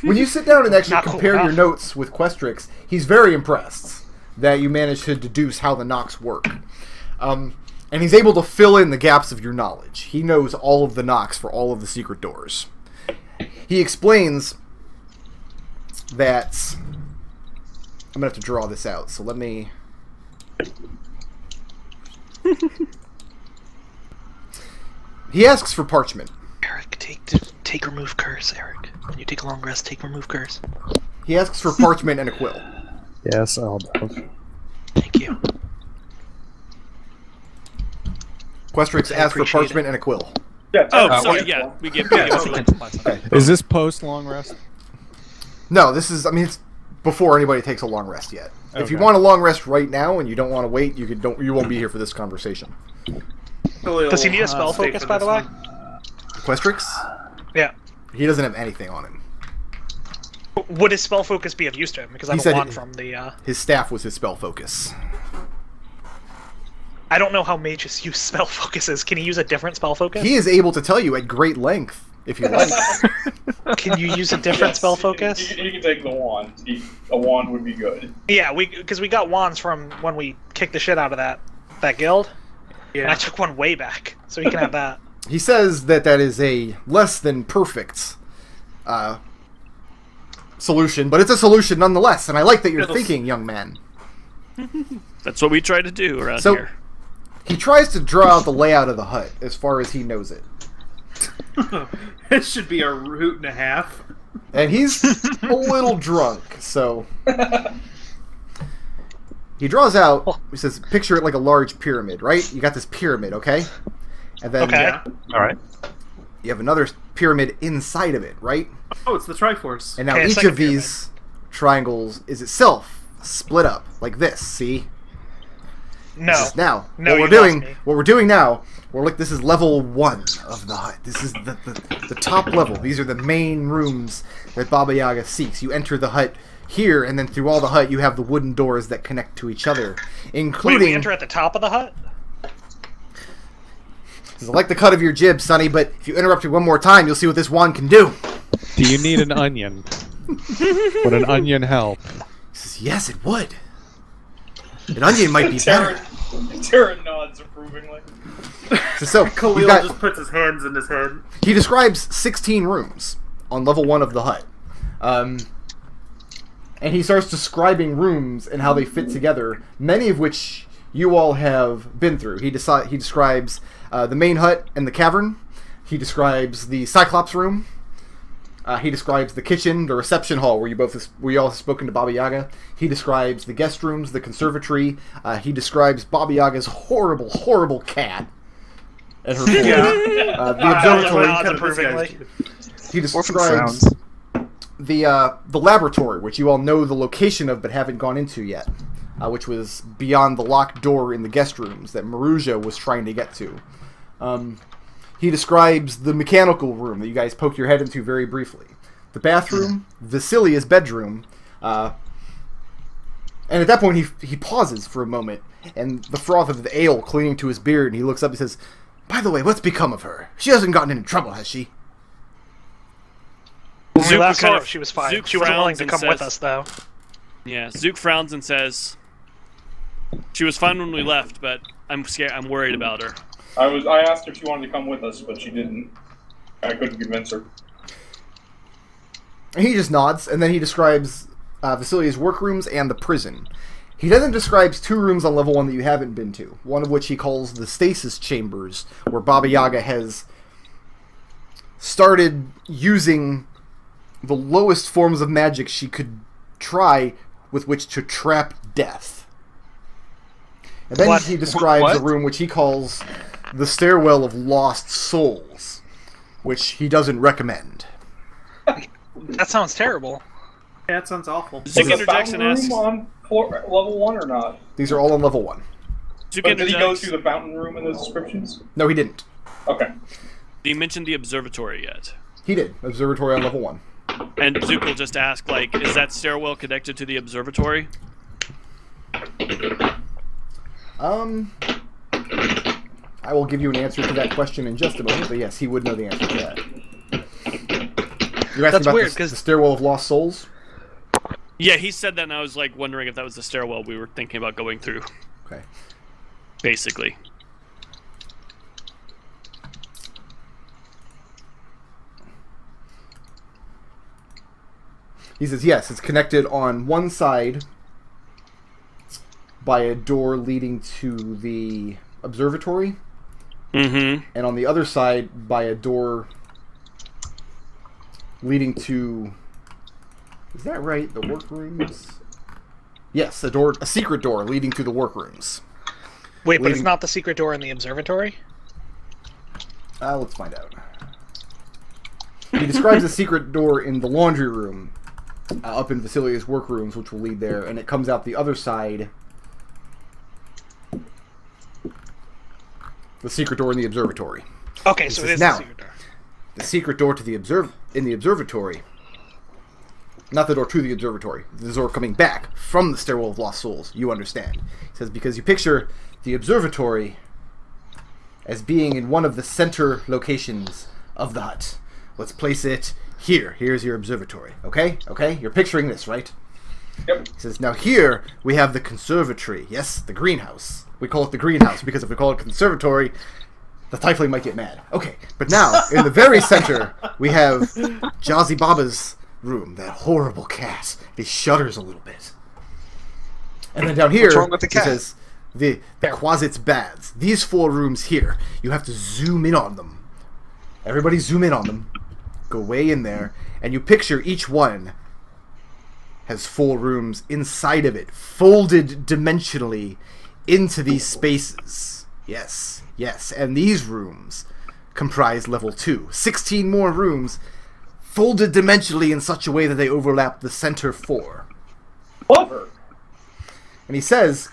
When you sit down and actually Not compare cool your notes with Questrix, he's very impressed that you managed to deduce how the knocks work. And he's able to fill in the gaps of your knowledge. He knows all of the knocks for all of the secret doors. He explains that... I'm going to have to draw this out, so let me... He asks for parchment. Arik, take remove curse, Arik. When you take a long rest, take remove curse. He asks for parchment and a quill. Yes, Eldove. Thank you. Questrix asks for appreciate parchment and a quill. Yeah. Sorry, yeah, we give Okay. Is this post long rest? No, this is... I mean, it's before anybody takes a long rest yet. If you Okay. want a long rest right now and you don't want to wait, you won't be here for this conversation. Does he need a spell focus, by the way? Questrix? Yeah. He doesn't have anything on him. Would his spell focus be of use to him? Because I He have said a wand it- from the... His staff was his spell focus. I don't know how mages use spell focuses. Can he use a different spell focus? He is able to tell you at great length, if you like. Can you use a different Yes, spell focus? He can take the wand. A wand would be good. Yeah, because we got wands from when we kicked the shit out of that guild. Yeah. And I took one way back, so he can have that. He says that is a less than perfect solution, but it's a solution nonetheless, and I like that you're thinking, young man. That's what we try to do around So, here. he tries to draw out the layout of the hut, as far as he knows it. It should be a root and a half. And he's a little drunk, so... He draws out, he says, picture it like a large pyramid, right? You got this pyramid, okay? And then Okay. Alright. you have another pyramid inside of it, right? Oh, it's the Triforce. And now Okay, each second of these triangles is itself split up, like this, see? No. This is now, No, what you we're doing, lost me. what we're doing now, this is level 1 of the hut. This is the top level. These are the main rooms that Baba Yaga seeks. You enter the hut here, and then through all the hut, you have the wooden doors that connect to each other, Wait, including... we enter at the top of the hut? I like the cut of your jib, Sonny, but if you interrupt me one more time, you'll see what this wand can do. Do you need an onion? Would an onion help? He says, yes, it would. An onion might be better. Tarin nods approvingly. So Khalil you've got, just puts his hands in his head. he describes 16 rooms on level 1 of the hut. And he starts describing rooms and how they fit together, many of which you all have been through. He describes the main hut and the cavern. He describes the Cyclops room. He describes the kitchen, the reception hall, where you all have spoken to Baba Yaga. He describes the guest rooms, the conservatory. He describes Baba Yaga's horrible, horrible cat and her form. The observatory. Nods approvingly. He describes the laboratory, which you all know the location of but haven't gone into yet, which was beyond the locked door in the guest rooms that Marujah was trying to get to. He describes the mechanical room that you guys poke your head into very briefly. The bathroom, Vasilia's bedroom, and at that point he pauses for a moment, and the froth of the ale clinging to his beard, and he looks up and says, "By the way, what's become of her? She hasn't gotten into trouble, has she?" When we Zook last saw kind her, of- she was fine. Zook She wasn't willing frowns to and come with says- us, though. Yeah, Zook frowns and says, "She was fine when we left, but I'm scared. I'm worried about her." I asked her if she wanted to come with us, but she didn't. I couldn't convince her. And he just nods, and then he describes Vasilia's workrooms and the prison. He then describes 2 rooms on level 1 that you haven't been to, one of which he calls the Stasis Chambers, where Baba Yaga has started using the lowest forms of magic she could try with which to trap death. And then What? he describes What? a room which he calls the Stairwell of Lost Souls, which he doesn't recommend. That sounds terrible. Yeah, that sounds awful. Zook Is the interjects fountain and room asks, on level 1 or not? These are all on level 1. Zook But did he go interjects, through the fountain room in the descriptions? No, he didn't. Okay. "Did you mention the observatory yet?" He did. Observatory on level 1. And Zook will just ask, like, "Is that stairwell connected to the observatory?" I will give you an answer to that question in just a moment, but yes, he would know the answer to that. You're asking That's about weird, the 'cause- Stairwell of Lost Souls? Yeah, he said that, and I was like wondering if that was the stairwell we were thinking about going through. Okay. Basically. He says, yes, it's connected on one side by a door leading to the observatory, Mm-hmm. and on the other side by a door leading to... Is that right? The workrooms? Yes, a secret door leading to the workrooms. Wait, but it's Leading- not the secret door in the observatory? Let's find out. He describes a secret door in the laundry room up in Vasilia's workrooms, which will lead there, and it comes out the other side. The secret door in the observatory. Okay, so it says, is now, the secret door. The secret door to the observatory. Not the door to the observatory. The door coming back from the Stairwell of Lost Souls. You understand. He says, because you picture the observatory as being in one of the center locations of the hut. Let's place it here. Here's your observatory. Okay? Okay? You're picturing this, right? Yep. He says, now here we have the conservatory. Yes, the greenhouse. We call it the greenhouse because if we call it conservatory, the Tiefling might get mad. Okay, but now, in the very center, we have Jazzy Baba's room. That horrible cat. He shudders a little bit. And then down here, What's wrong with the cat? he says, the Quasit's baths. These 4 rooms here, you have to zoom in on them. Everybody zoom in on them. Go way in there, and you picture each one has 4 rooms inside of it, folded dimensionally into these spaces. Yes, yes, and these rooms comprise level 2. 16 more rooms, folded dimensionally in such a way that they overlap the center 4. Clever. And he says,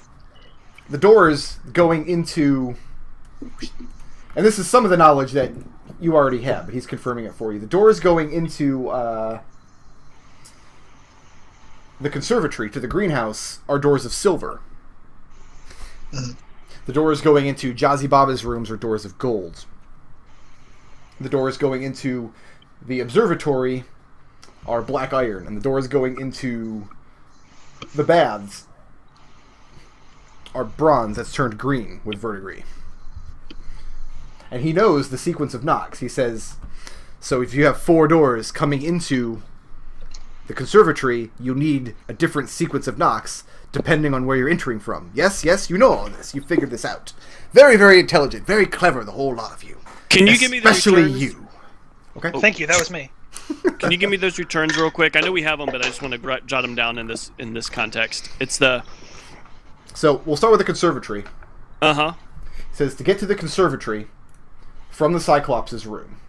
the doors going into... And this is some of the knowledge that you already have, but he's confirming it for you. The doors going into the conservatory to the greenhouse are doors of silver. The doors going into Jazzy Baba's rooms are doors of gold. The doors going into the observatory are black iron, and the doors going into the baths are bronze that's turned green with verdigris. And he knows the sequence of knocks. He says, so if you have 4 doors coming into the conservatory, you need a different sequence of knocks depending on where you're entering from. Yes, yes, you know all this. You figured this out. Very, very intelligent. Very clever, the whole lot of you. Can you give me the Especially returns? you. Okay? Thank you, that was me. Can you give me those returns real quick? I know we have them, but I just want to jot them down in this context. It's the... So, we'll start with the conservatory. Uh-huh. It says, to get to the conservatory from the Cyclops' room,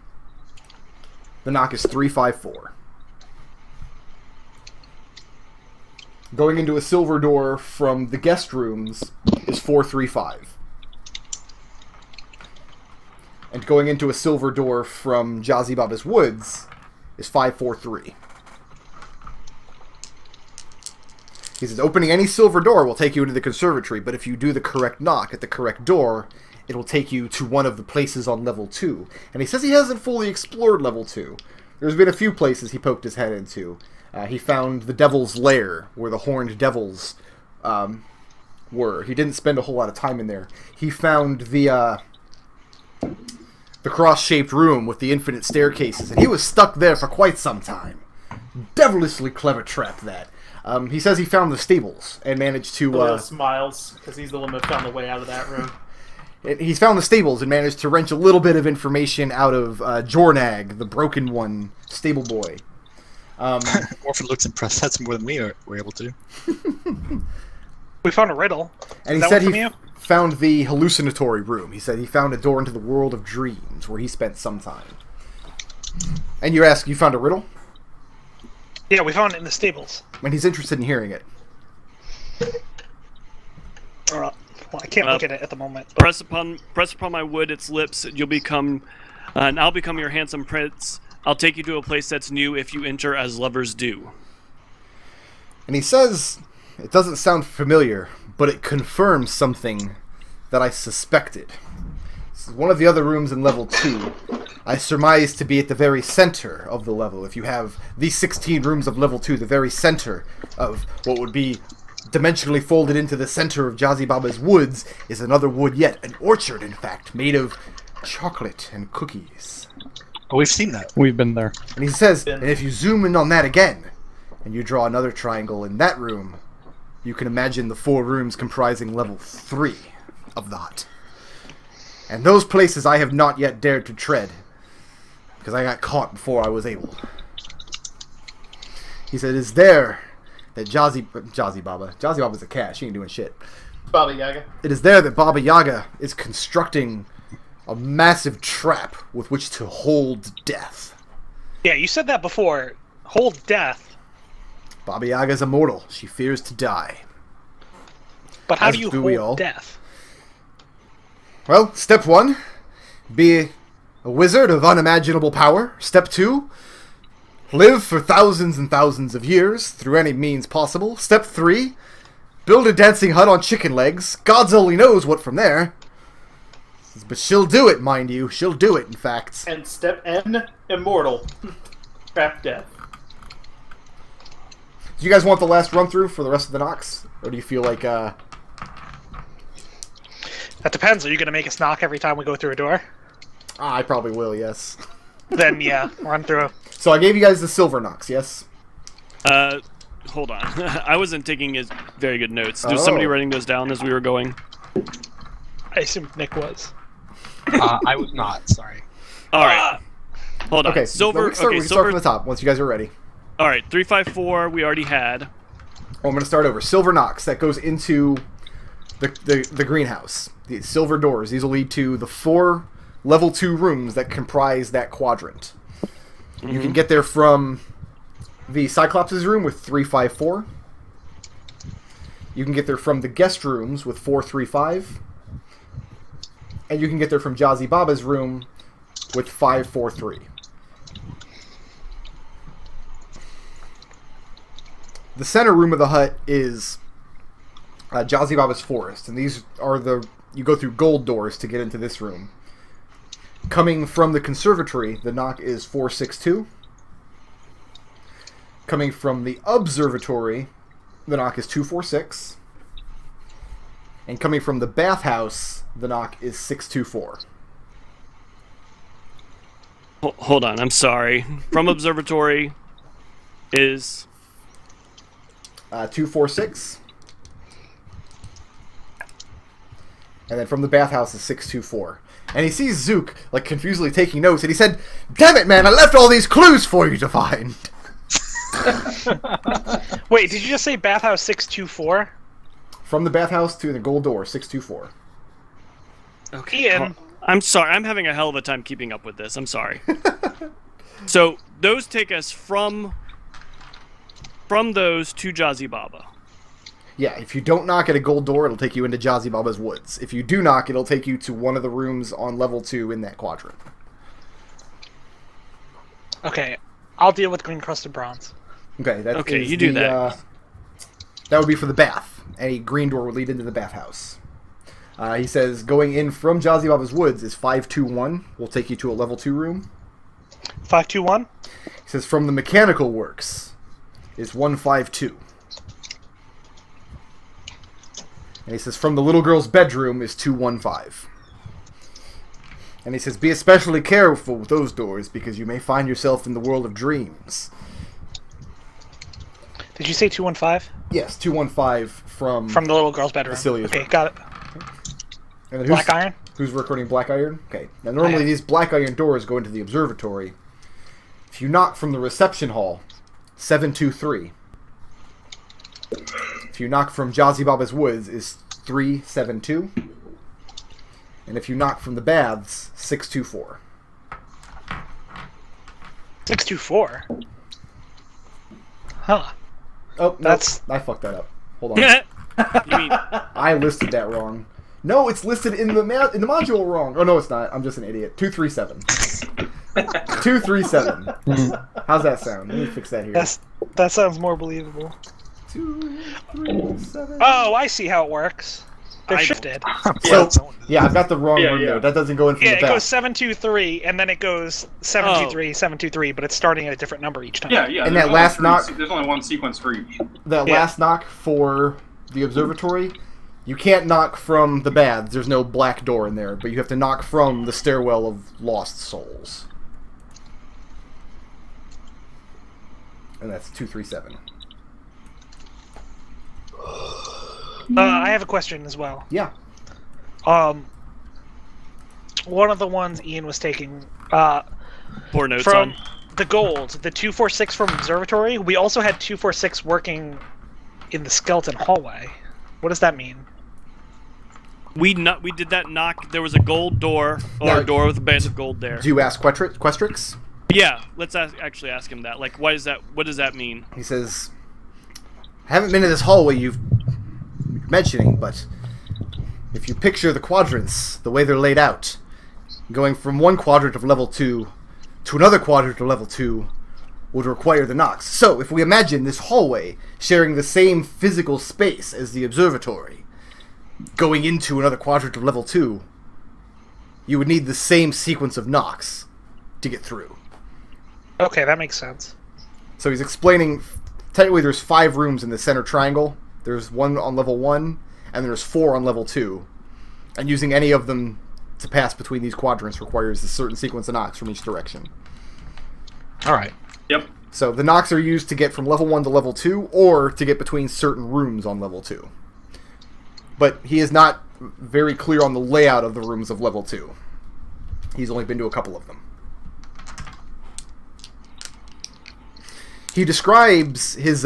the knock is 354. Going into a silver door from the guest rooms is 435. And going into a silver door from Jazzy Baba's woods is 543. He says, opening any silver door will take you into the conservatory, but if you do the correct knock at the correct door, it will take you to one of the places on level 2. And he says he hasn't fully explored level 2. There's been a few places he poked his head into. He found the Devil's Lair, where the horned devils were. He didn't spend a whole lot of time in there. He found the cross-shaped room with the infinite staircases, and he was stuck there for quite some time. Devilishly clever trap, that. He says he found the stables and managed to... Khalil smiles, because he's the one that found the way out of that room. He's found the stables and managed to wrench a little bit of information out of Jornag, the Broken One stable boy. Orphan looks impressed. That's more than we were able to do. We found a riddle. And he Is that said one he from you? found the hallucinatory room. He said he found a door into the world of dreams, where he spent some time. And you ask, you found a riddle? Yeah, we found it in the stables. And he's interested in hearing it. Well, I can't look at it at the moment. But Press upon my wood its lips, you'll become... and I'll become your handsome prince. I'll take you to a place that's new if you enter as lovers do. And he says, it doesn't sound familiar, but it confirms something that I suspected. This is one of the other rooms in level 2. I surmise to be at the very center of the level. If you have these 16 rooms of level 2, the very center of what would be dimensionally folded into the center of Jazi Baba's woods is another wood yet, an orchard, in fact, made of chocolate and cookies. Oh, we've seen that. We've been there. And he says, and if you zoom in on that again, and you draw another triangle in that room, you can imagine the 4 rooms comprising level 3 of the hut. And those places I have not yet dared to tread, because I got caught before I was able. He said, it's there that Jazi Baba's a cat, she ain't doing shit. Baba Yaga. It is there that Baba Yaga is constructing a massive trap with which to hold death. Yeah, you said that before. Hold death. Baba Yaga is immortal. She fears to die. But how As do you do we hold all. death? Well, step 1, be a wizard of unimaginable power. Step 2, live for thousands and thousands of years through any means possible. Step 3, build a dancing hut on chicken legs. God's only knows what from there. But she'll do it, mind you. She'll do it, in fact. And step N, immortal. Trap death. Do you guys want the last run-through for the rest of the knocks? Or do you feel like, That depends. Are you going to make us knock every time we go through a door? I probably will, yes. Then, yeah, run through. So I gave you guys the silver knocks, yes? Hold on. I wasn't taking his very good notes. Was Oh. somebody writing those down as we were going? I assumed Nick was. I was not. Sorry. All right. Hold on. Okay, Silver. we can start Silver. from the top once you guys are ready. All right. 354. We already had. Oh, I'm going to start over. Silver knocks. That goes into the greenhouse. The silver doors. These will lead to the 4 level 2 rooms that comprise that quadrant. You can get there from the Cyclops' room with 354. You can get there from the guest rooms with 435. And you can get there from Jazi Baba's room with 543. The center room of the hut is Jazi Baba's forest, and these are you go through gold doors to get into this room. Coming from the conservatory, the knock is 462. Coming from the observatory, the knock is 246. And coming from the bathhouse, the knock is 624. Hold on. I'm sorry. From observatory is 246. And then from the bathhouse is 624. And he sees Zook, like, confusedly taking notes, and he said, "Damn it, man, I left all these clues for you to find." Wait, did you just say bathhouse 624? From the bathhouse to the gold door, 624. okay. Ian. I'm sorry. I'm having a hell of a time keeping up with this. I'm sorry. So those take us from those to Jazi Baba. Yeah, if you don't knock at a gold door, it'll take you into Jazi Baba's woods. If you do knock, it'll take you to one of the rooms on level 2 in that quadrant. Okay, I'll deal with green crusted bronze. Okay, that Okay, is you do the, that. That would be for the bath. A green door would lead into the bathhouse. He says going in from Jazi Baba's woods is 521. Will take you to a level 2 room. 521? He says from the mechanical works is 152. And he says from the little girl's bedroom is 215. And he says be especially careful with those doors because you may find yourself in the world of dreams. Did you say 215? Yes, 215 from From the little girl's bedroom. Cecilia's Okay, room. got it. And then Black iron? Who's recording Black Iron? Okay. Now normally am. these Black Iron doors go into the observatory. If you knock from the reception hall, 723. If you knock from Jazi Baba's woods is 372. And if you knock from the baths, 624. 624? Huh. Oh, no, That's- I fucked that up. Hold on. You mean I listed that wrong. No, it's listed in the module wrong. Oh no, it's not. I'm just an idiot. 237. 237. How's that sound? Let me fix that here. That sounds more believable. 237. Oh, I see how it works. They're I shifted. So, someone did. yeah, I've got the wrong Yeah, room yeah. there. That doesn't go in from Yeah, the it back. goes 723, and then it goes 723, 723, but it's starting at a different number each time. Yeah, yeah. And there's that only last three- knock- There's only one sequence for each. That Yeah. last knock for the observatory, you can't knock from the baths. There's no black door in there, but you have to knock from the stairwell of lost souls. And that's 237. I have a question as well. Yeah. One of the ones Ian was taking Poor notes from on. the gold, the 246 from Observatory. We also had 246 working in the skeleton hallway. What does that mean? We did that knock. There was a gold door, or Now, a door with a band of gold there. Do you ask Questrix? Yeah, let's actually ask him that. Like, what is that? What does that mean? He says, I haven't been in this hallway you've mentioning, but if you picture the quadrants, the way they're laid out, going from one quadrant of level 2 to another quadrant of level 2 would require the knocks. So, if we imagine this hallway sharing the same physical space as the observatory, going into another quadrant of level 2, you would need the same sequence of knocks to get through. Okay, that makes sense. So he's explaining, technically there's 5 rooms in the center triangle. There's 1 on level 1, and there's 4 on level 2. And using any of them to pass between these quadrants requires a certain sequence of knocks from each direction. Alright. Yep. So the knocks are used to get from level 1 to level 2, or to get between certain rooms on level 2. But he is not very clear on the layout of the rooms of level 2. He's only been to a couple of them. He describes his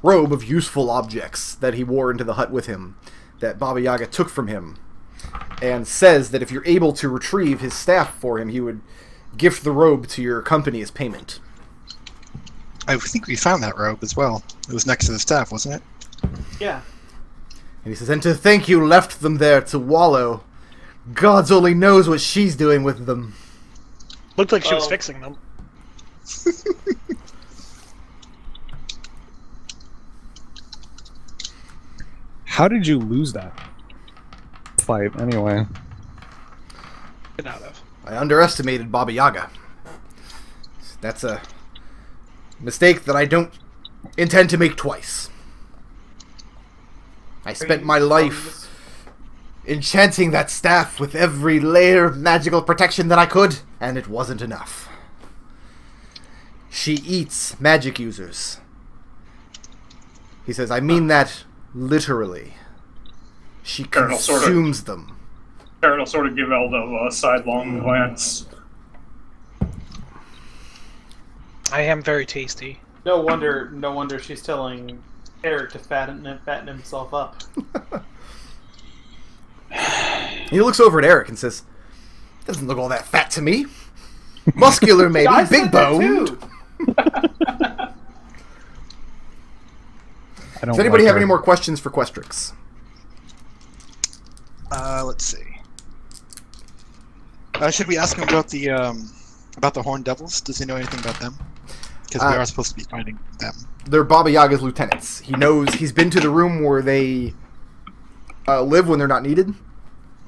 robe of useful objects that he wore into the hut with him, that Baba Yaga took from him, and says that if you're able to retrieve his staff for him, he would gift the robe to your company as payment. I think we found that robe as well. It was next to the staff, wasn't it? Yeah. And he says, and to think you left them there to wallow. Gods only knows what she's doing with them. Looked like she was Oh. fixing them. How did you lose that fight anyway? Get out of. I underestimated Baba Yaga. That's a mistake that I don't intend to make twice. I spent my life enchanting that staff with every layer of magical protection that I could, and it wasn't enough. She eats magic users. He says, I mean that literally. She Colonel, sort of. consumes them. Karen will sort of give Eldove a sidelong glance. I am very tasty. No wonder she's telling Arik to fatten himself up. He looks over at Arik and says, doesn't look all that fat to me. Muscular maybe, I big said that boned. too. I don't Does anybody like have her. any more questions for Questrix? Let's see. Should we ask him about the Horned Devils? Does he know anything about them? Because we are supposed to be fighting them. They're Baba Yaga's lieutenants. He knows, he's been to the room where they live when they're not needed.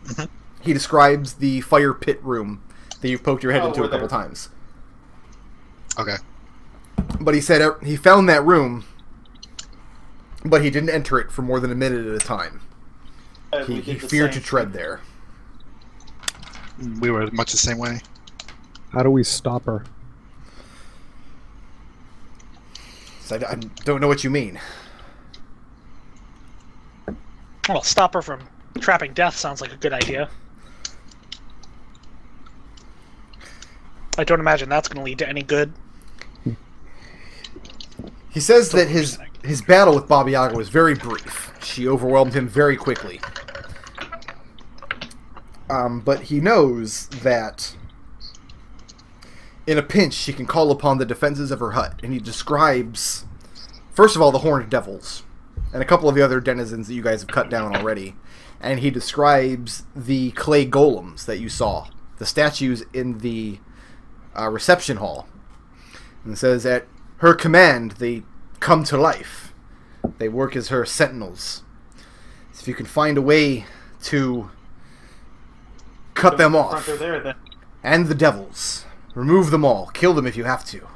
Mhm. He describes the fire pit room that you've poked your head into a where couple they're- times. Okay. But he said he found that room, but he didn't enter it for more than a minute at a time. We He did the feared to same. tread there. We were much the same way. How do we stop her? So I don't know what you mean. Well, stop her from trapping death sounds like a good idea. I don't imagine that's going to lead to any good. He says that his battle with Baba Yaga was very brief. She overwhelmed him very quickly. But he knows that in a pinch she can call upon the defenses of her hut. And he describes, first of all, the Horned Devils and a couple of the other denizens that you guys have cut down already. And he describes the clay golems that you saw, the statues in the reception hall. And says at her command, they come to life. They work as her sentinels. If you can find a way to cut them off. There, then. And the devils. Remove them all. Kill them if you have to.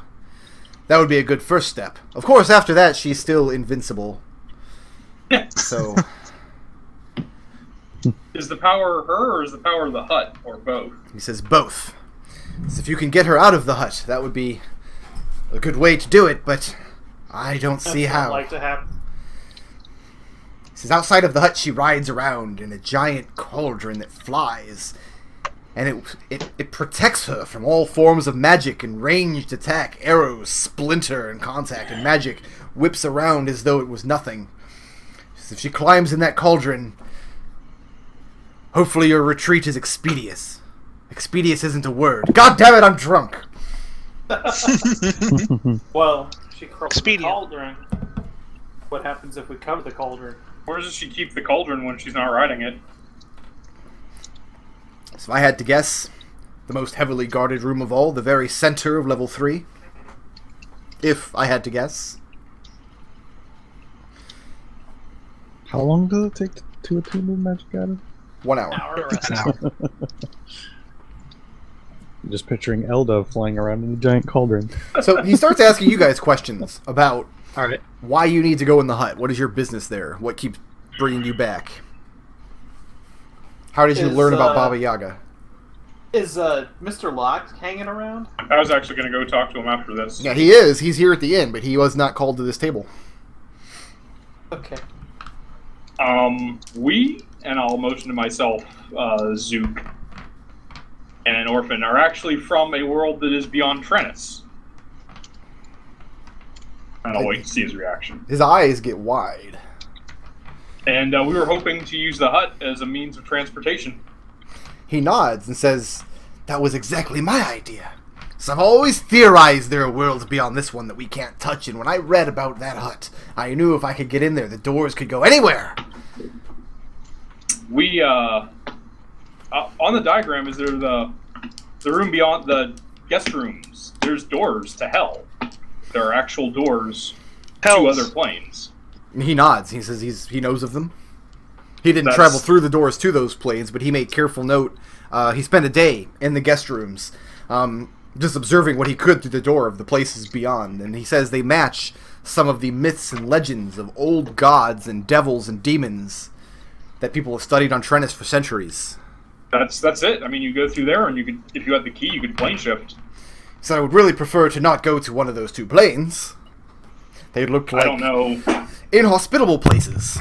That would be a good first step. Of course, after that, she's still invincible. So... Is the power her, or is the power the hut, or both? He says both. So if you can get her out of the hut, that would be a good way to do it, but I don't see how. Like to happen. He says outside of the hut she rides around in a giant cauldron that flies, and it protects her from all forms of magic and ranged attack. Arrows splinter in contact, and magic whips around as though it was nothing. He says if she climbs in that cauldron, hopefully your retreat is expeditious. Expeditious isn't a word. God damn it, I'm drunk! Well, she crawls in the Expedient. cauldron. What happens if we cover the cauldron? Where does she keep the cauldron when she's not riding it? So if I had to guess, the most heavily guarded room of all, the very center of level 3. If I had to guess. How long does it take to attune to magic item? 1 hour. An hour. I'm just picturing Eldove flying around in a giant cauldron. So he starts asking you guys questions about All right. why you need to go in the hut. What is your business there? What keeps bringing you back? How did you learn about Baba Yaga? Is Mr. Locke hanging around? I was actually going to go talk to him after this. Yeah, he is. He's here at the inn, but he was not called to this table. Okay. We, and I'll motion to myself, Zook, and Orphan, are actually from a world that is beyond Trennis. And I'll wait to see his reaction. His eyes get wide. And we were hoping to use the hut as a means of transportation. He nods and says, that was exactly my idea. So I've always theorized there are worlds beyond this one that we can't touch, and when I read about that hut, I knew if I could get in there, the doors could go anywhere. We, on the diagram, is there the room beyond the guest rooms? There's doors to hell. There are actual doors to Hells. other planes. And he nods. He says he knows of them. He didn't That's- travel through the doors to those planes, but he made careful note. He spent a day in the guest rooms, just observing what he could through the door of the places beyond. And he says they match some of the myths and legends of old gods and devils and demons that people have studied on Trennis for centuries. That's it. I mean, you go through there, and you could, if you had the key, you could plane shift. So I would really prefer to not go to one of those two planes. They look like I don't know. inhospitable places.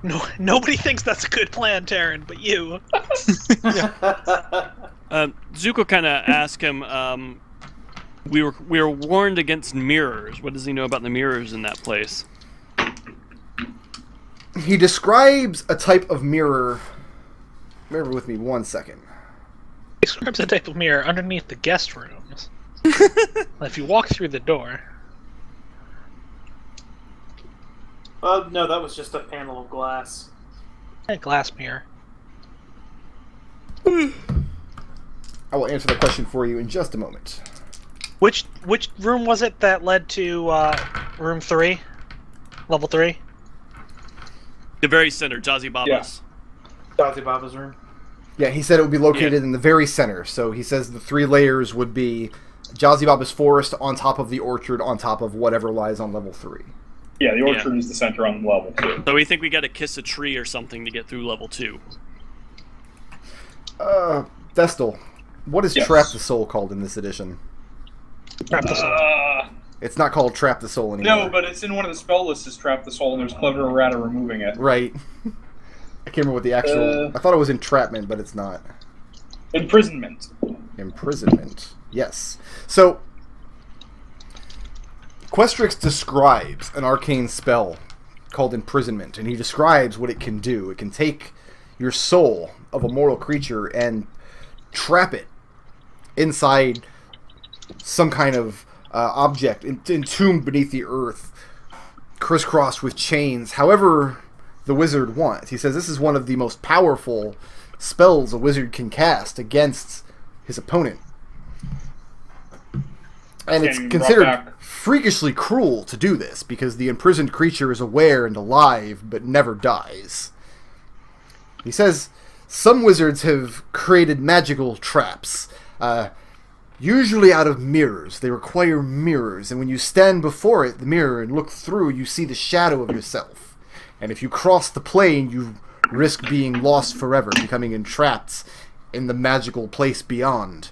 No, nobody thinks that's a good plan, Tarin, but you. Zuko kind of asked him. We were warned against mirrors. What does he know about the mirrors in that place? He describes a type of mirror. Bear with me 1 second. Describes a type of mirror underneath the guest rooms. If you walk through the door. No, that was just a panel of glass. A glass mirror. I will answer the question for you in just a moment. Which room was it that led to room 3? Level 3? The very center, Jazi Baba's. Yes. Dazi Baba's room. Yeah, he said it would be located in the very center. So he says the 3 layers would be Jazi Baba's forest on top of the orchard on top of whatever lies on level 3. Yeah, the orchard is the center on level 2. So we think we got to kiss a tree or something to get through level 2. Destil, what is Yes. Trap the Soul called in this edition? Trap the soul. It's not called Trap the Soul anymore. No, but it's in one of the spell lists as Trap the Soul, and there's clever errata removing it. Right. I can't remember what the actual... I thought it was entrapment, but it's not. Imprisonment. Imprisonment. Yes. So, Questrix describes an arcane spell called Imprisonment, and he describes what it can do. It can take your soul of a mortal creature and trap it inside some kind of object entombed beneath the earth, crisscrossed with chains, however the wizard wants. He says this is one of the most powerful spells a wizard can cast against his opponent. And it's Getting considered brought back. freakishly cruel to do this, because the imprisoned creature is aware and alive, but never dies. He says some wizards have created magical traps, usually out of mirrors. They require mirrors, and when you stand before the mirror and look through, you see the shadow of yourself. And if you cross the plane, you risk being lost forever, becoming entrapped in the magical place beyond.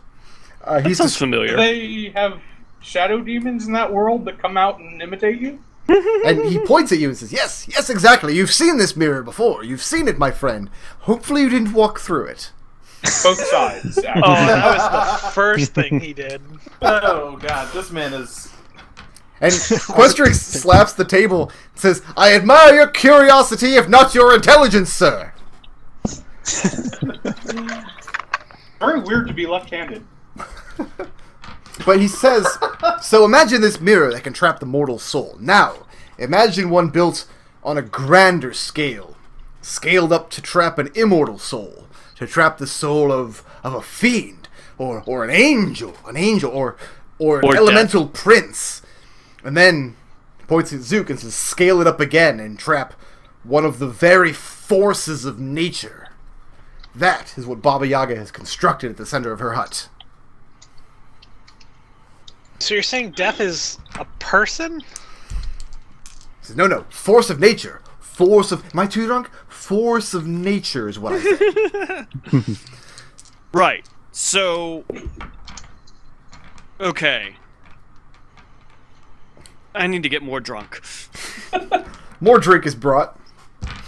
That sounds familiar. Do they have shadow demons in that world that come out and imitate you? And he points at you and says, yes, exactly. You've seen this mirror before. You've seen it, my friend. Hopefully you didn't walk through it. Both sides, actually. Oh, that was the first thing he did. Oh god, this man is. And Questrix slaps the table and says, I admire your curiosity, if not your intelligence, sir. Very weird to be left-handed. But he says, so imagine this mirror that can trap the mortal soul. Now, imagine one built on a grander scale, scaled up to trap an immortal soul, to trap the soul of a fiend, or an angel, or an elemental prince. And then points at Zook and says, scale it up again and trap one of the very forces of nature. That is what Baba Yaga has constructed at the center of her hut. So you're saying death is a person? He says, no, force of nature. Am I too drunk? Force of nature is what I said. Right. So... Okay. I need to get more drunk. More drink is brought.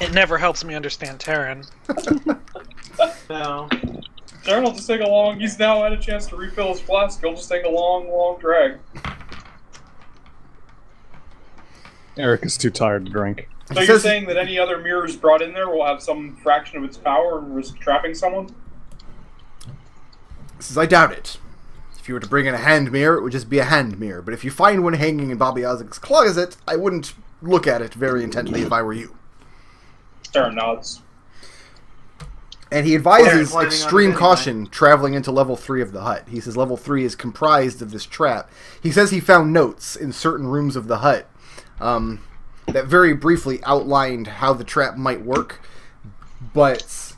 It never helps me understand tarin. No. Darren will just take a long... He's now had a chance to refill his flask. He'll just take a long drag. Arik is too tired to drink. So you're saying that any other mirrors brought in there will have some fraction of its power and risk trapping someone? He says, I doubt it. If you were to bring in a hand mirror, it would just be a hand mirror. But if you find one hanging in Baba Yaga's closet, I wouldn't look at it very intently if I were you. Darren nods. And he advises planning on extreme it caution traveling into level 3 of the hut. He says level 3 is comprised of this trap. He says he found notes in certain rooms of the hut that very briefly outlined how the trap might work, but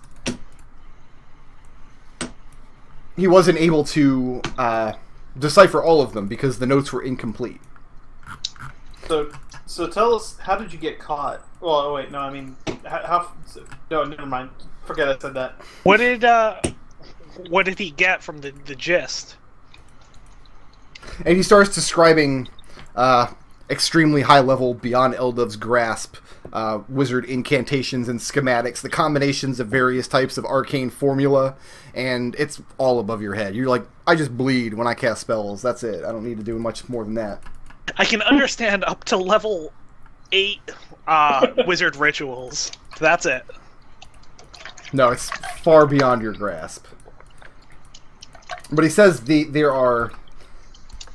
he wasn't able to decipher all of them because the notes were incomplete. So tell us, how did you get caught? Well, oh wait, no, I mean, no, never mind. Forget I said that. What did he get from the gist? And he starts describing extremely high level, beyond Eldove's grasp, wizard incantations and schematics, the combinations of various types of arcane formula, and it's all above your head. You're like, I just bleed when I cast spells. That's it. I don't need to do much more than that. I can understand up to level 8 wizard rituals. That's it. No, it's far beyond your grasp. But he says there are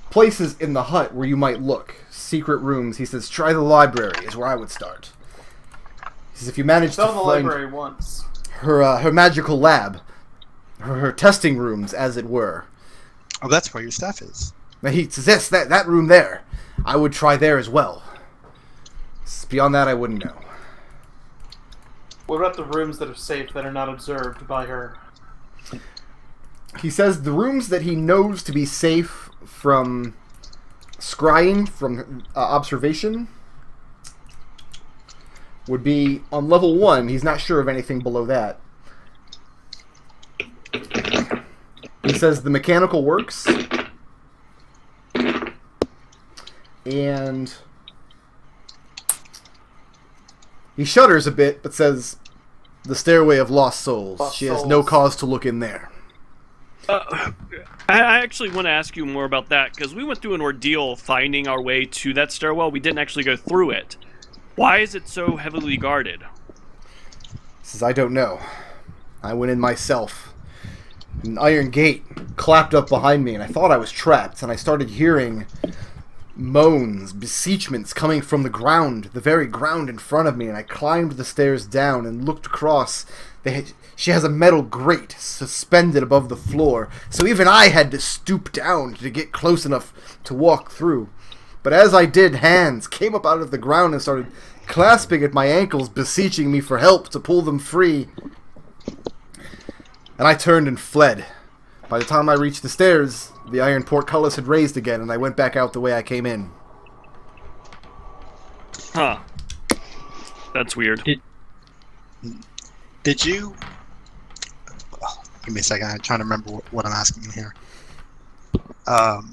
places in the hut where you might look. Secret rooms. He says, try the library is where I would start. He says, if you manage to the find library once. her magical lab, her testing rooms, as it were. Oh, that's where your staff is. And he says, yes, that room there. I would try there as well. Beyond that, I wouldn't know. What about the rooms that are safe that are not observed by her? He says the rooms that he knows to be safe from scrying, from observation, would be on level 1. He's not sure of anything below that. He says the mechanical works, and he shudders a bit, but says the Stairway of Lost Souls. She has no cause to look in there. I actually want to ask you more about that, because we went through an ordeal finding our way to that stairwell. We didn't actually go through it. Why is it so heavily guarded? He says, I don't know. I went in myself. An iron gate clapped up behind me, and I thought I was trapped, and I started hearing moans, beseechments coming from the ground, the very ground in front of me, and I climbed the stairs down and looked across. She has a metal grate suspended above the floor, so even I had to stoop down to get close enough to walk through. But as I did, hands came up out of the ground and started clasping at my ankles, beseeching me for help to pull them free. and I turned and fled. By the time I reached the stairs, the iron portcullis had raised again, and I went back out the way I came in. Huh. That's weird. Did you... Give me a second, I'm trying to remember what I'm asking in here. What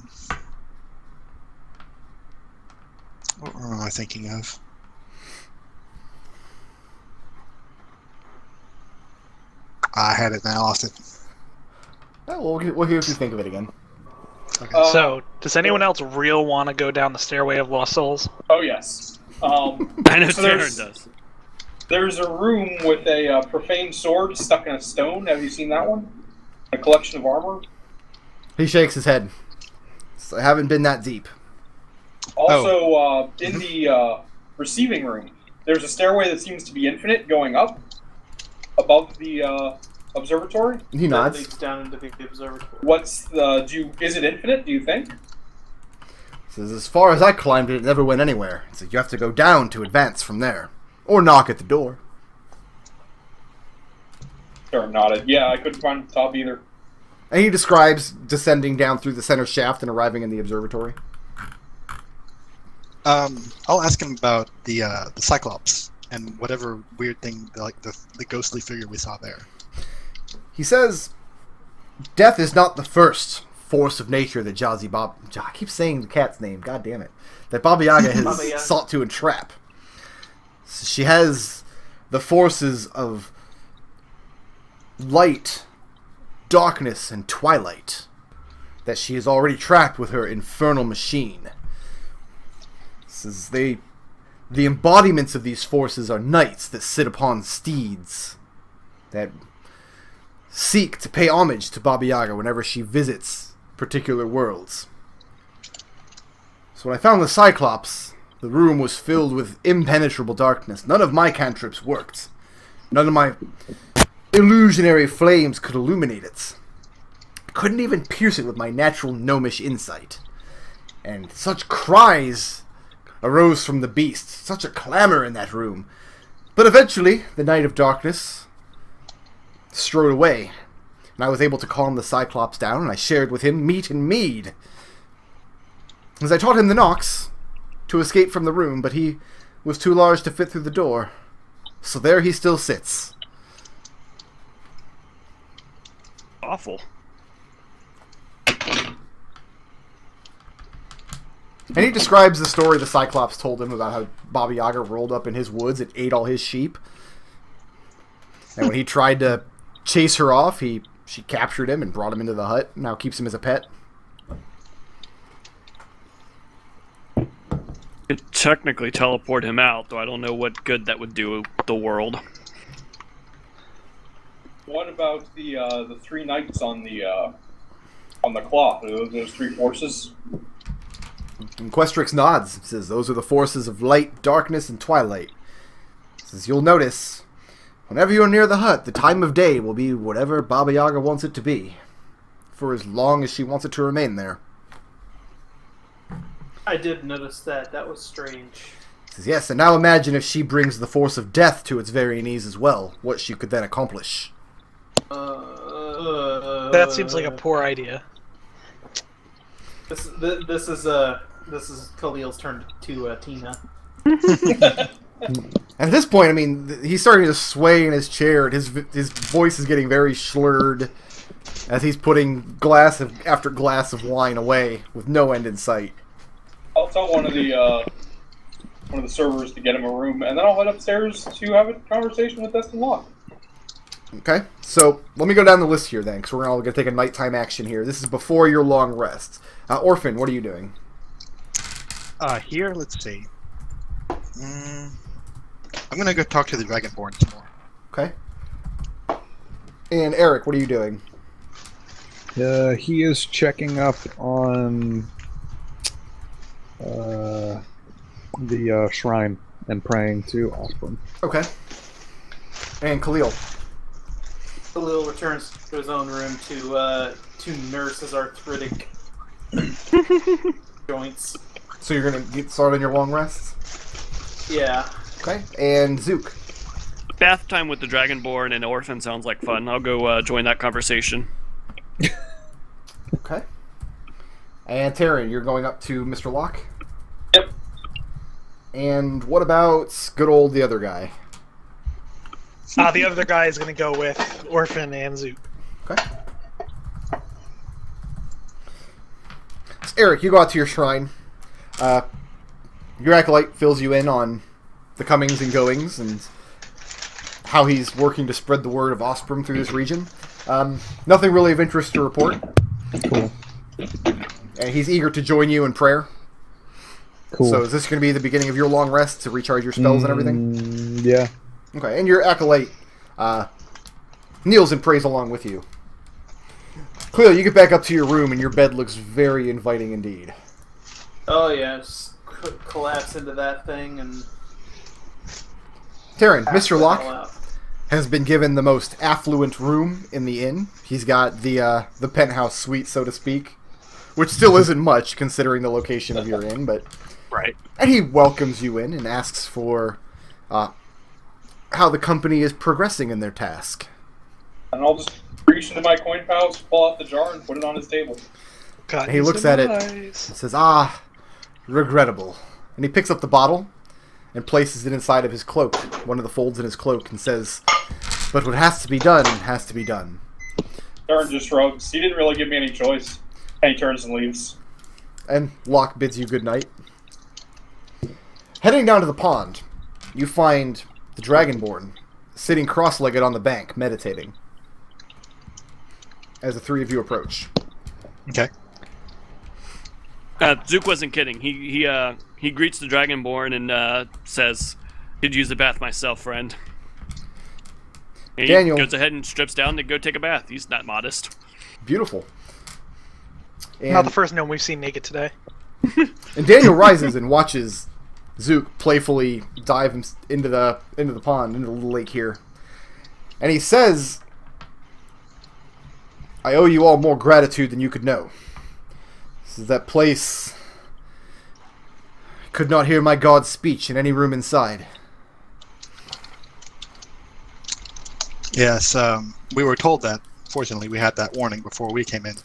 am I thinking of? I had it and I lost it. Oh, we'll hear if you think of it again. Okay. So, does anyone else real want to go down the Stairway of Lost Souls? Oh yes. I know So Tarin does. There's a room with a profane sword stuck in a stone. Have you seen that one? A collection of armor. He shakes his head. So I haven't been that deep. Also, in the receiving room, there's a stairway that seems to be infinite going up above the observatory. He That nods. leads down into the observatory. Is it infinite, do you think? Says, as far as I climbed it, it never went anywhere. So you have to go down to advance from there. Or knock at the door. Sure, nodded. Yeah, I couldn't find the top either. And he describes descending down through the center shaft and arriving in the observatory. I'll ask him about the Cyclops and whatever weird thing, like the ghostly figure we saw there. He says, death is not the first force of nature that I keep saying the cat's name, god damn it. That Baba Yaga has Baba Yaga. sought to entrap. She has the forces of light, darkness, and twilight that she has already trapped with her infernal machine. Says the embodiments of these forces are knights that sit upon steeds that seek to pay homage to Baba Yaga whenever she visits particular worlds. So when I found the Cyclops, the room was filled with impenetrable darkness. None of my cantrips worked. None of my illusionary flames could illuminate it. I couldn't even pierce it with my natural gnomish insight. And such cries arose from the beast, such a clamor in that room. But eventually, the Knight of Darkness strode away, and I was able to calm the Cyclops down, and I shared with him meat and mead. As I taught him the knocks to escape from the room, but he was too large to fit through the door. So there he still sits. Awful. And he describes the story the Cyclops told him about how Baba Yaga rolled up in his woods and ate all his sheep. And when he tried to chase her off, she captured him and brought him into the hut. Now keeps him as a pet. It technically teleport him out, though I don't know what good that would do the world. What about the three knights on the cloth? Are those three forces? And Questrix nods. Says those are the forces of light, darkness, and twilight. Says you'll notice, whenever you're near the hut, the time of day will be whatever Baba Yaga wants it to be. For as long as she wants it to remain there. I did notice that. That was strange. Says yes, and now imagine if she brings the force of death to its very knees as well. What she could then accomplish. That seems like a poor idea. This is Khalil's turn to Tina. And at this point, I mean, he's starting to sway in his chair, and his voice is getting very slurred as he's putting glass after glass of wine away with no end in sight. I'll tell one of the servers to get him a room, and then I'll head upstairs to have a conversation with Destil Lock. Okay, so let me go down the list here then, because we're all going to take a nighttime action here. This is before your long rest. Orphan, what are you doing? Here, let's see. I'm gonna go talk to the Dragonborn some more. Okay. And Arik, what are you doing? He is checking up on the shrine and praying to Osprey. Okay. And Khalil. Khalil returns to his own room to nurse his arthritic joints. So you're going to get started on your long rest? Yeah. Okay. And Zook. Bath time with the Dragonborn and Orphan sounds like fun. I'll go join that conversation. Okay. And Tarin, you're going up to Mr. Locke? Yep. And what about good old the other guy? The other guy is going to go with Orphan and Zook. Okay. So Arik, you go out to your shrine. Your acolyte fills you in on the comings and goings and how he's working to spread the word of Ostrom through this region. Nothing really of interest to report. Cool. And he's eager to join you in prayer. Cool. So is this going to be the beginning of your long rest to recharge your spells and everything? Yeah. Okay, and your acolyte kneels and prays along with you. Clearly, you get back up to your room and your bed looks very inviting indeed. Oh yeah, just collapse into that thing and... Tarin, pass Mr. the Locke hell out. has been given the most affluent room in the inn. He's got the penthouse suite, so to speak, which still isn't much considering the location of your inn, but... Right. And he welcomes you in and asks for how the company is progressing in their task. And I'll just reach into my coin pouch, pull out the jar, and put it on his table. And he looks at it and says, regrettable. And he picks up the bottle and places it inside of his cloak, one of the folds in his cloak, and says, but what has to be done has to be done. Darren just shrugs. He didn't really give me any choice. And he turns and leaves. And Locke bids you good night. Heading down to the pond, you find the Dragonborn sitting cross-legged on the bank, meditating, as the three of you approach. Okay. Zook wasn't kidding. He greets the Dragonborn and says, "Could use a bath myself, friend." And he Daniel goes ahead and strips down to go take a bath. He's not modest. Beautiful. And, Not the first gnome we've seen naked today. and Daniel rises and watches Zook playfully dive into the pond, into the little lake here. And he says, I owe you all more gratitude than you could know. This is that place could not hear my god's speech in any room inside. Yes, we were told that. Fortunately, we had that warning before we came in. He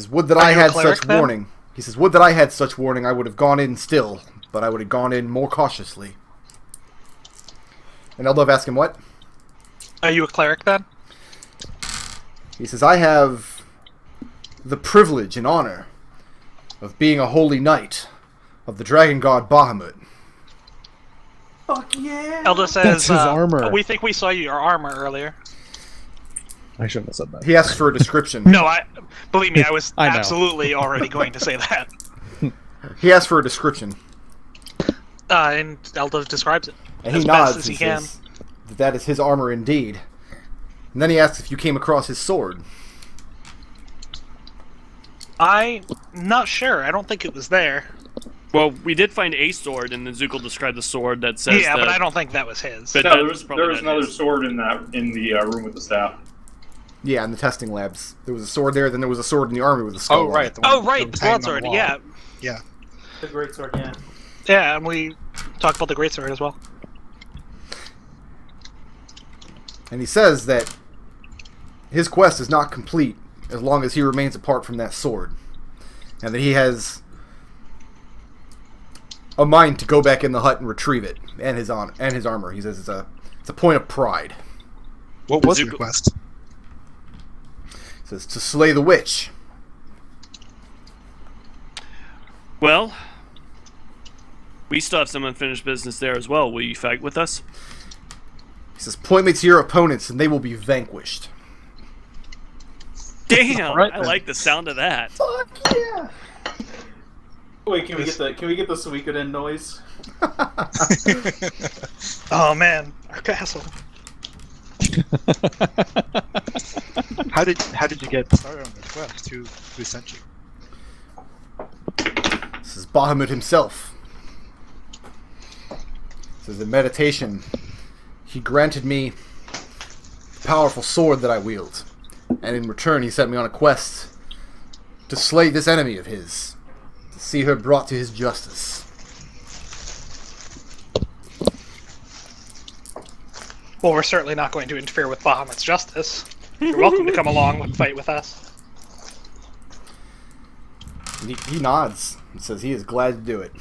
says, would that Are I you a had cleric, such then? warning. He says, would that I had such warning, I would have gone in still, but I would have gone in more cautiously. And Eldove asked him what? Are you a cleric then? He says, I have the privilege and honor of being a holy knight of the dragon god Bahamut. Fuck yeah! Elda says, That's his armor. we think we saw your armor earlier. I shouldn't have said that. He asks for a description. No, believe me, I was I know. absolutely already going to say that. He asks for a description. And Eldove describes it And as he best nods as and he can. says that is his armor indeed. And then he asks if you came across his sword. I'm not sure. I don't think it was there. Well, we did find a sword, and then Zook will describe the sword that says. Yeah, that, but I don't think that was his. But No, that there was was, probably there was not another his. sword in the room with the staff. Yeah, in the testing labs. There was a sword there, then there was a sword in the army with a skull Oh, on right. it. The one Oh, right, that the was hanging on broadsword. wall. Yeah, Yeah. The great sword, yeah. yeah, and we talked about the greatsword as well. And he says that his quest is not complete as long as he remains apart from that sword. And that he has a mind to go back in the hut and retrieve it and his armor. He says it's a point of pride. What was Zook- your quest? He says to slay the witch. Well, we still have some unfinished business there as well. Will you fight with us? He says point me to your opponents and they will be vanquished. Damn, Right I then. like the sound of that. Fuck yeah! Wait, can we get the Suikoden noise? Oh man, our castle. How did you get started on this quest? Who sent you? This is Bahamut himself. This is in meditation. He granted me the powerful sword that I wield. And in return he sent me on a quest to slay this enemy of his. To see her brought to his justice. Well, we're certainly not going to interfere with Bahamut's justice. You're welcome to come along and fight with us. He nods and says he is glad to do it.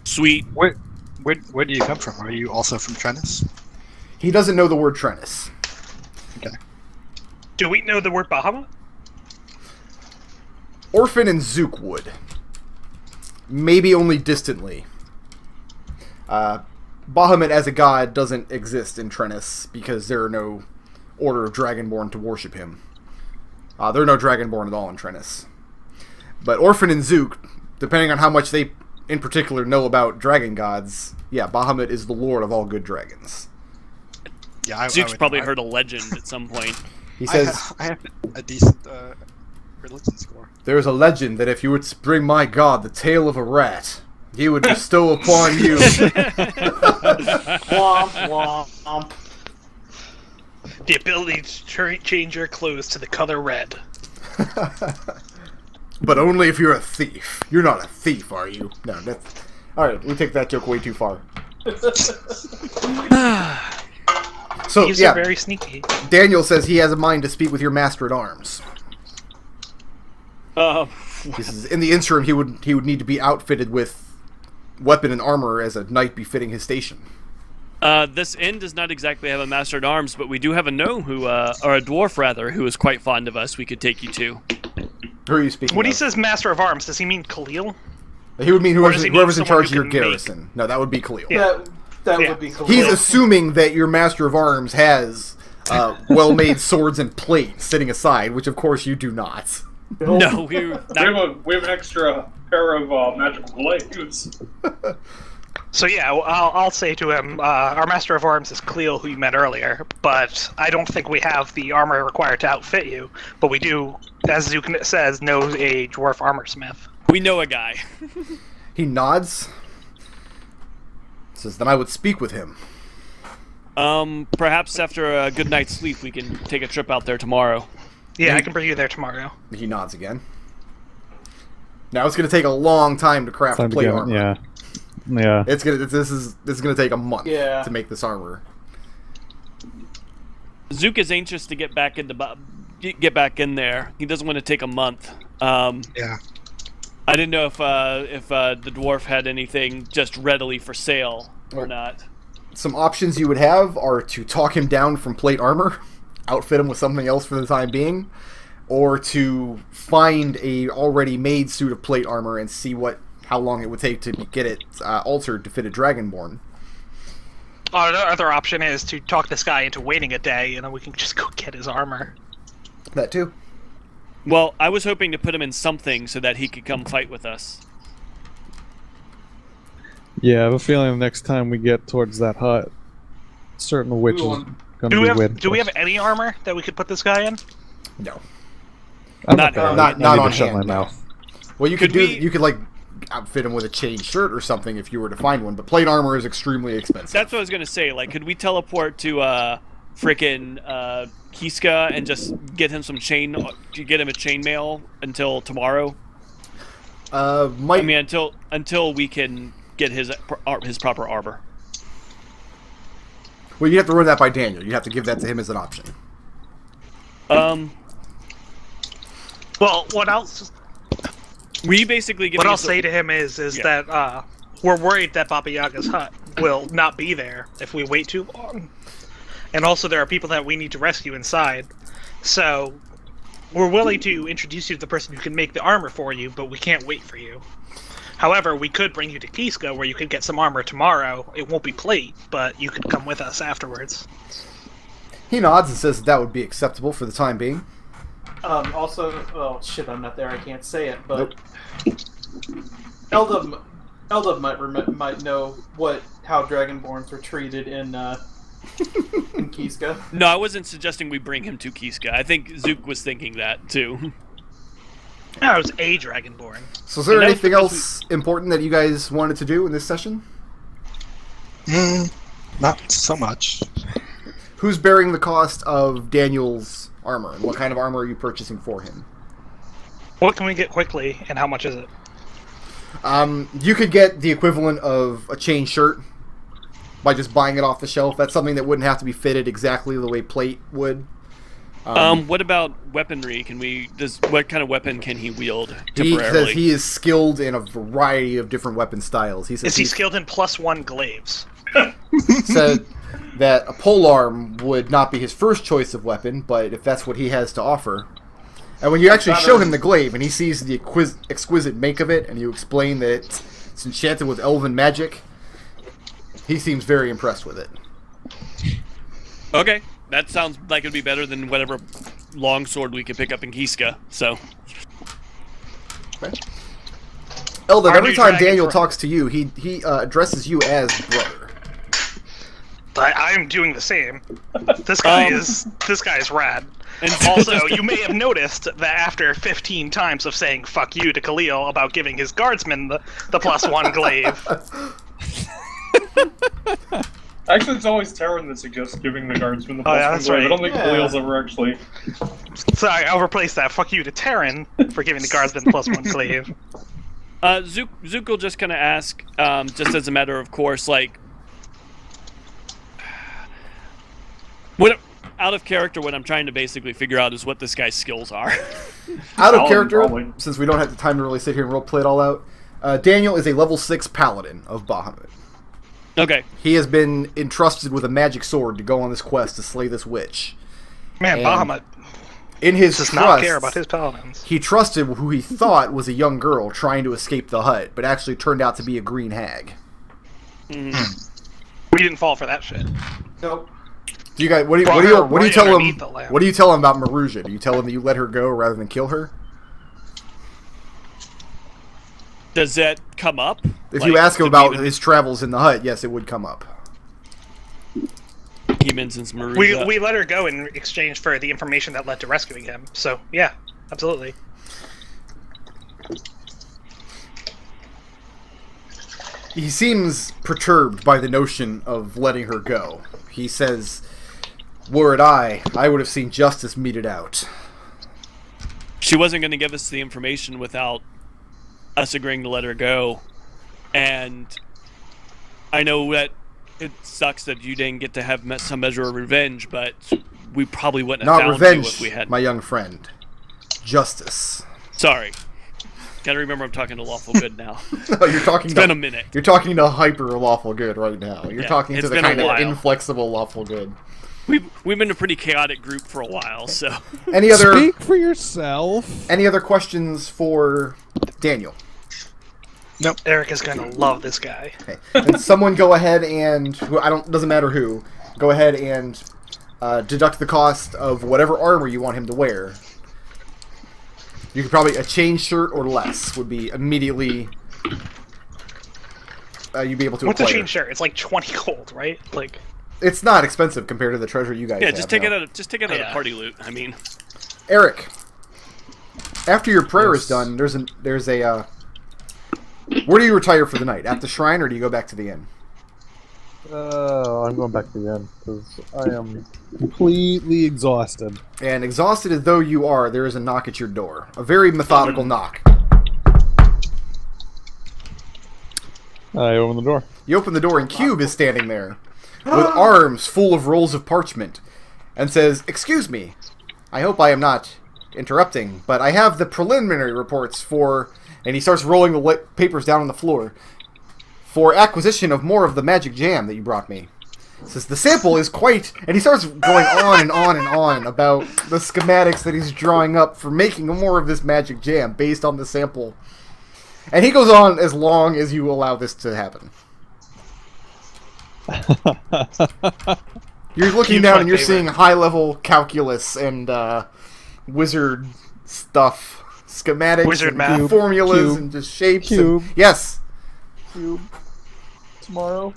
Sweet. Where do you come from? Are you also from Trennis? He doesn't know the word Trennis. Okay. Do we know the word Bahamut? Orphan and Zook would. Maybe only distantly. Bahamut as a god doesn't exist in Trennis because there are no order of Dragonborn to worship him. There are no Dragonborn at all in Trennis. But Orphan and Zook, depending on how much they in particular know about dragon gods, yeah, Bahamut is the lord of all good dragons. Yeah, Zook's probably heard a legend at some point. He says, I have a decent religion score. there is a legend that if you were to bring my god the tail of a rat, he would bestow upon you... Womp, womp. The ability to change your clothes to the color red. But only if you're a thief. You're not a thief, are you? No, that's... Alright, we take that joke way too far. So, These yeah, are very sneaky. Daniel says he has a mind to speak with your master-at-arms. He says in the interim, he would need to be outfitted with weapon and armor as a knight befitting his station. This inn does not exactly have a master at arms, but we do have a gnome who, or a dwarf rather, who is quite fond of us. We could take you to. Who are you speaking When of? he says Master of Arms, does he mean Khalil? He would mean Or does he mean whoever's in someone charge of who your can garrison. No, that would be Khalil. Yeah. That Yeah. would be cool. He's assuming that your master of arms has well-made swords and plate sitting aside, which of course you do not. No, we We have an extra pair of magical glaives. So yeah, I'll say to him, our Master of Arms is Khalil, who you met earlier, but I don't think we have the armor required to outfit you. But we do, as Zook says, know a dwarf armor smith. We know a guy. He nods. Says, then I would speak with him. Perhaps after a good night's sleep, we can take a trip out there tomorrow. Yeah, I can bring you there tomorrow. He nods again. Now it's going to take a long time to craft Time to plate go. armor. Yeah. Yeah. This is gonna take a month Yeah. to make this armor. Zook is anxious to get back into get back in there. He doesn't want to take a month. Yeah. I didn't know if the dwarf had anything just readily for sale or not. Some options you would have are to talk him down from plate armor, outfit him with something else for the time being, or to find a already made suit of plate armor and see how long it would take to get it altered to fit a Dragonborn. The other option is to talk this guy into waiting a day, and then we can just go get his armor. That too. Well, I was hoping to put him in something so that he could come fight with us. Yeah, I have a feeling the next time we get towards that hut, certain witch is going to be with Do we us. have any armor that we could put this guy in? No. I'm not- gonna- not I need on to shut hand, my no. mouth. Well, you could Could we- you could like outfit him with a chain shirt or something if you were to find one, but plate armor is extremely expensive. That's what I was gonna say. Like, could we teleport to frickin' Kiska and just get him some get him a chainmail until tomorrow? I mean, until we can get his proper armor. Well, you have to run that by Daniel. You have to give that to him as an option. Well, what else? We basically What I'll say to him is that we're worried that Baba Yaga's hut will not be there if we wait too long. And also there are people that we need to rescue inside. So we're willing to introduce you to the person who can make the armor for you, but we can't wait for you. However, we could bring you to Kiska where you could get some armor tomorrow. It won't be plate, but you could come with us afterwards. He nods and says that would be acceptable for the time being. Also, oh shit, I'm not there. I can't say it, but Eldove might know how Dragonborns were treated in Kiska. No, I wasn't suggesting we bring him to Kiska. I think Zook was thinking that too. I was a Dragonborn. So is there And that was anything because else important that you guys wanted to do in this session? Not so much. Who's bearing the cost of Daniel's armor, and what kind of armor are you purchasing for him? What can we get quickly, and how much is it? You could get the equivalent of a chain shirt by just buying it off the shelf. That's something that wouldn't have to be fitted exactly the way plate would. What about weaponry? What kind of weapon can he wield temporarily? He says he is skilled in a variety of different weapon styles. He says is he skilled in +1 glaives? Said that a polearm would not be his first choice of weapon, but if that's what he has to offer. And when you actually show him the glaive and he sees the exquisite make of it, and you explain that it's enchanted with elven magic, he seems very impressed with it. Okay, that sounds like it'd be better than whatever longsword we could pick up in Kiska. So, okay. Eldove, every time Daniel talks to you, he addresses you as brother. I'm doing the same. This guy is rad. And also, you may have noticed that after 15 times of saying "fuck you" to Khalil about giving his guardsman the +1 glaive. Actually, it's always tarin that suggests giving the guardsman the +1 glaive. Right. I don't think Khalil's ever actually. Sorry, I'll replace that. Fuck you to tarin for giving the guardsman the +1 glaive. Zook will just kind of ask, just as a matter of course, like, what out of character, what I'm trying to basically figure out is what this guy's skills are. Out of character, probably. Since we don't have the time to really sit here and roleplay it all out, Daniel is a level 6 paladin of Bahamut. Okay. He has been entrusted with a magic sword to go on this quest to slay this witch. Man, And Bahamut in his does trust, not care about his paladins. he trusted who he thought was a young girl trying to escape the hut, but actually turned out to be a green hag. We didn't fall for that shit. Nope. Do you guys? What do you tell him? What do you tell him about Marujah? Do you tell him that you let her go rather than kill her? Does that come up? If you ask him about his travels in the hut, yes, it would come up. He mentions Marujah. We let her go in exchange for the information that led to rescuing him. So yeah, absolutely. He seems perturbed by the notion of letting her go. He says, "Were it I would have seen justice meted out." She wasn't going to give us the information without us agreeing to let her go. And I know that it sucks that you didn't get to have some measure of revenge, but we probably wouldn't have Not found revenge, you if we had. my young friend. Justice. Sorry. Gotta remember I'm talking to Lawful Good now. No, you're talking It's been a minute. You're talking to hyper Lawful Good right now. You're talking to it's the been a kind of while. inflexible Lawful Good. We've been a pretty chaotic group for a while, so. Any other Speak for yourself. Any other questions for Daniel? Nope. Arik is gonna love this guy. Okay. And someone go ahead and doesn't matter who. Go ahead and deduct the cost of whatever armor you want him to wear. You could probably a chain shirt or less would be immediately. You'd be able to. What's acquire. a chain shirt? It's like 20 gold, right? Like. It's not expensive compared to the treasure you guys Yeah, have just take now. it out of party loot. I mean, Arik, after your prayer is done, there's a. Where do you retire for the night? At the shrine, or do you go back to the inn? I'm going back to the end because I am completely exhausted. And exhausted as though you are, there is a knock at your door. A very methodical knock. I open the door. You open the door, and Cube is standing there with arms full of rolls of parchment and says, "Excuse me, I hope I am not interrupting, but I have the preliminary reports for..." And he starts rolling the papers down on the floor. "For acquisition of more of the magic jam that you brought me." He says, "The sample is quite..." And he starts going on and on and on about the schematics that he's drawing up for making more of this magic jam based on the sample. And he goes on as long as you allow this to happen. You're looking down and you're seeing high-level calculus and wizard stuff. Schematics, Wizard and math. formulas, and just shapes. Cube. And, yes. Cube. Tomorrow.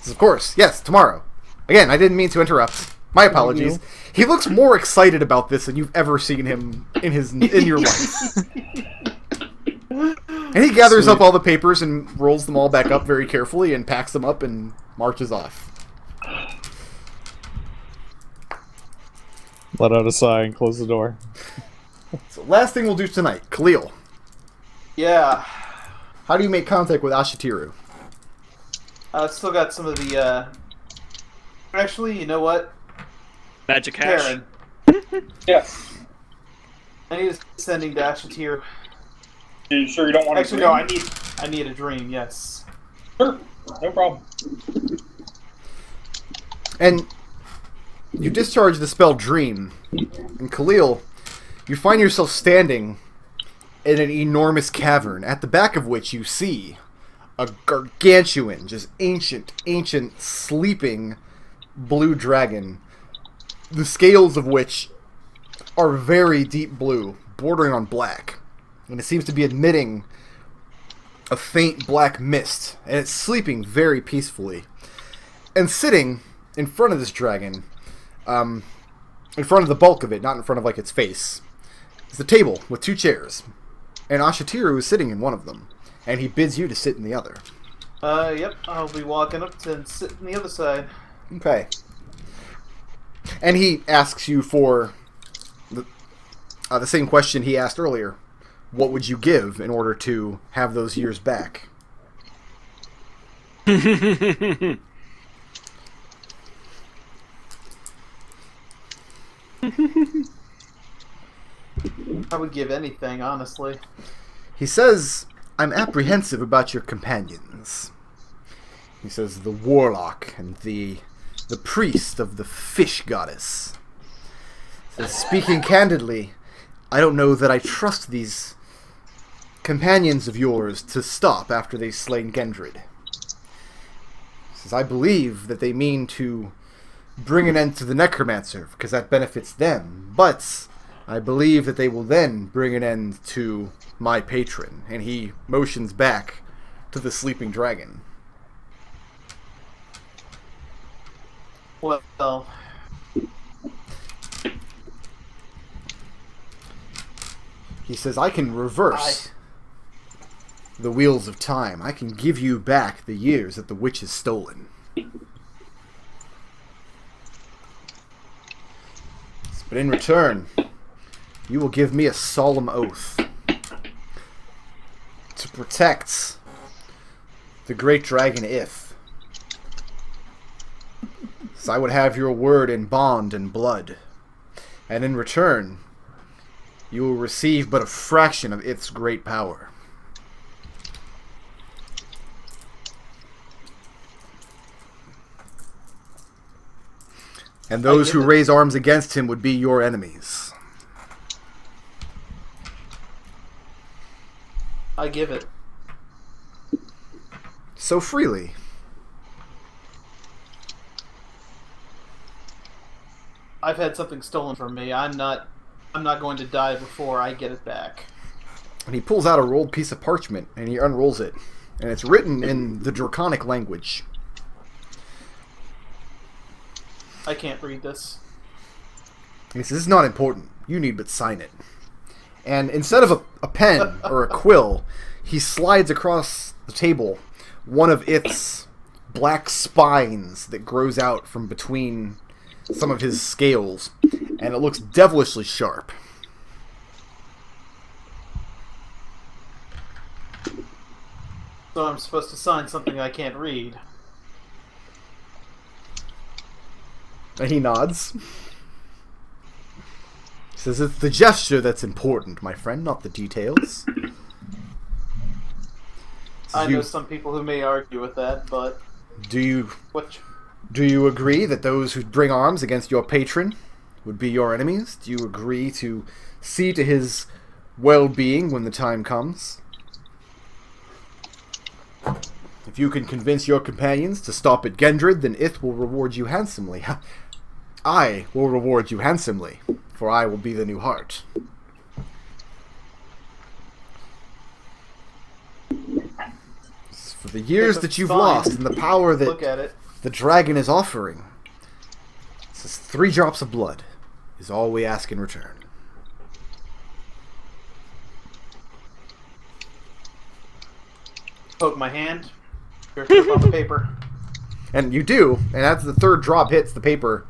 Of course. Yes, tomorrow. Again, I didn't mean to interrupt. My apologies. He looks more excited about this than you've ever seen him in your life. And he gathers up all the papers and rolls them all back up very carefully and packs them up and marches off. Let out a sigh and close the door. So last thing we'll do tonight, Khalil. Yeah. How do you make contact with Ashitiru? I've still got some of the. Actually, you know what? Magic hash. Tarin, Yes. I need a sending dash to you. You sure you don't want to? Actually, no. I need a dream. Yes. Sure. No problem. And you discharge the spell Dream. And Khalil, you find yourself standing in an enormous cavern, at the back of which you see a gargantuan, just ancient, sleeping blue dragon, the scales of which are very deep blue, bordering on black. And it seems to be emitting a faint black mist, and it's sleeping very peacefully. And sitting in front of this dragon, in front of the bulk of it, not in front of like its face, is a table with 2 chairs. And Ashatiru is sitting in one of them, and he bids you to sit in the other. Yep. I'll be walking up and sit on the other side. Okay. And he asks you for the same question he asked earlier. What would you give in order to have those years back? I would give anything, honestly. He says, I'm apprehensive about your companions. He says, the warlock and the priest of the fish goddess. He says, speaking candidly, I don't know that I trust these companions of yours to stop after they've slain Gendred. He says, I believe that they mean to bring an end to the necromancer, because that benefits them, but I believe that they will then bring an end to my patron. And he motions back to the sleeping dragon. Well, he says, I can reverse the wheels of time. I can give you back the years that the witch has stolen. But in return, you will give me a solemn oath to protect the great dragon If. So I would have your word in bond and blood. And in return, you will receive but a fraction of its great power. And those who raise arms against him would be your enemies. I give it. So freely. I've had something stolen from me. I'm not going to die before I get it back. And he pulls out a rolled piece of parchment and he unrolls it. And it's written in the Draconic language. I can't read this. He says, this is not important. You need but sign it. And instead of a pen or a quill, he slides across the table one of its black spines that grows out from between some of his scales. And it looks devilishly sharp. So I'm supposed to sign something I can't read. And he nods. He says, it's the gesture that's important, my friend, not the details. I know some people who may argue with that, but... Do you agree that those who bring arms against your patron would be your enemies? Do you agree to see to his well-being when the time comes? If you can convince your companions to stop at Gendred, then Ith will reward you handsomely. I will reward you handsomely, for I will be the new heart. For the years that you've lost and the power that the dragon is offering, it says 3 drops of blood is all we ask in return. Poke my hand. Here, flip on the paper. And you do, and as the 3rd drop hits the paper,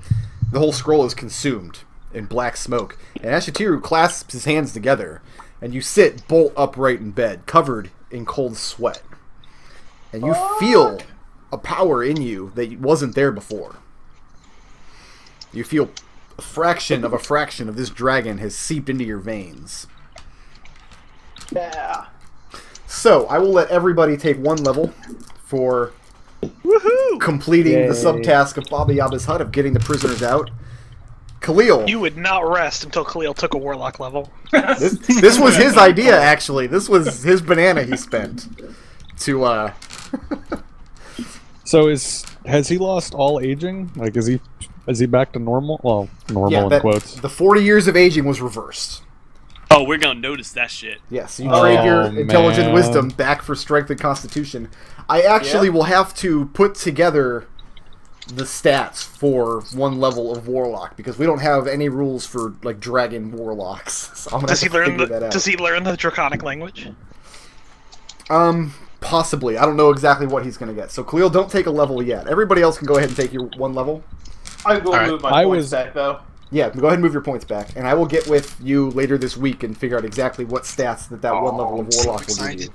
the whole scroll is consumed in black smoke. And Ashatiru clasps his hands together, and you sit bolt upright in bed, covered in cold sweat. And you feel a power in you that wasn't there before. You feel a fraction of this dragon has seeped into your veins. Yeah. So, I will let everybody take 1 level for completing the subtask of Baba Yaba's hut of getting the prisoners out. Khalil. You would not rest until Khalil took a warlock level. This was his idea, actually. This was his banana he spent to. So has he lost all aging? Like, is he back to normal? Well, normal in quotes. The 40 years of aging was reversed. Oh, we're gonna notice that shit. Yes, you trade your intelligent wisdom back for strength and constitution. I actually will have to put together the stats for 1 level of warlock because we don't have any rules for like dragon warlocks. So I'm gonna Does he learn that out. Does he learn the draconic language? Possibly. I don't know exactly what he's gonna get. So Khalil, don't take a level yet. Everybody else can go ahead and take your 1 level. I will move my points back though. Yeah, go ahead and move your points back, and I will get with you later this week and figure out exactly what stats that 1 level of warlock will give you.